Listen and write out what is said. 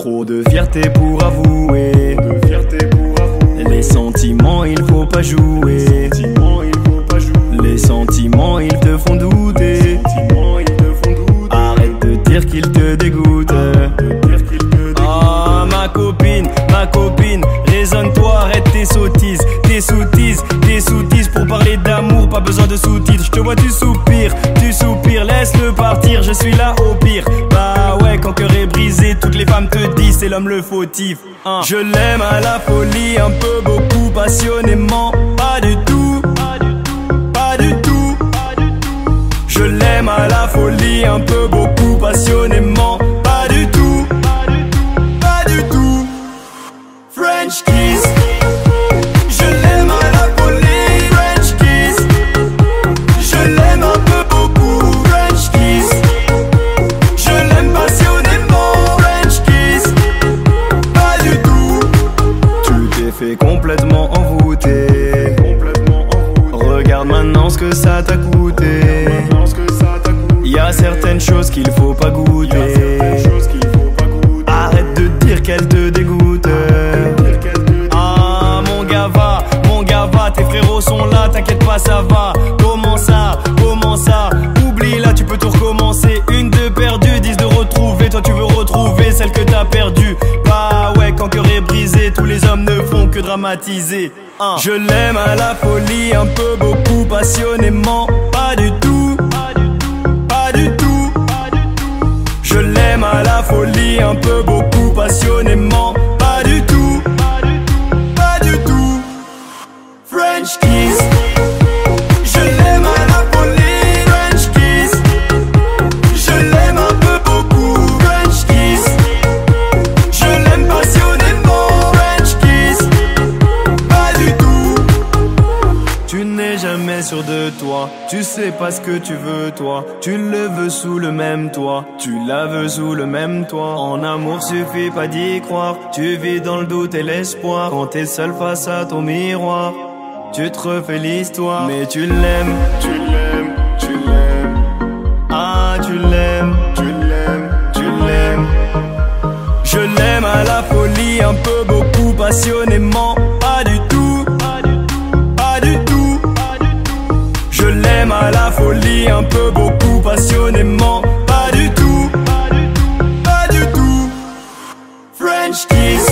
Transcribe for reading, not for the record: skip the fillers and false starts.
Trop de fierté pour avouer. Les sentiments il faut pas jouer. Les sentiments ils te font douter. Arrête de dire qu'ils te dégoûtent. Ah ma copine, raisonne-toi, arrête tes sottises. Tes sottises pour parler d'amour, pas besoin de sous-titres. Je te vois tu soupires, laisse-le partir, je suis là au pire. Bah ouais, quand cœur est brisé, toutes les femmes te disent c'est l'homme le fautif. Je l'aime à la folie, un peu, beaucoup, passionnément. Pas du tout. Je l'aime à la folie, un peu, beaucoup, passionnément. Pas du tout. French kiss. Je l'aime à la folie, French kiss. Je l'aime un peu, beaucoup, French kiss. Je l'aime passionnément, French kiss. Pas du tout. Tu t'es fait complètement envoûter. Regarde maintenant ce que ça t'a coûté. Y'a certaines choses qu'il faut pas goûter. Arrête de dire qu'elle te dégoûte. Ah mon gars va, tes frérots sont là, t'inquiète pas ça va. Comment ça, oublie là, tu peux tout recommencer. Une de perdue, 10 de retrouver. Toi tu veux retrouver celle que t'as perdue. Bah ouais, quand cœur est brisé, tous les hommes ne font que dramatiser. Je l'aime à la folie, un peu, beaucoup, passionnément. Pas du tout. Je l'aime à la folie, un peu, beaucoup, passionnément. Pas du tout. French kiss. Je l'aime à la folie, French kiss. Je l'aime un peu, beaucoup, French kiss. Je l'aime passionnément, French kiss. Pas du tout. Tu n'es jamais sûr de toi, tu sais pas ce que tu veux toi. Tu le veux sous le même toit, tu la veux sous le même toit. En amour suffit pas d'y croire, tu vis dans le doute et l'espoir. Quand t'es seul face à ton miroir, tu te refais l'histoire. Mais tu l'aimes. Ah tu l'aimes. Je l'aime à la folie, un peu, beaucoup, passionnément. Pas du tout. Je l'aime à la folie, un peu, beaucoup, passionnément. Pas du tout. French kiss.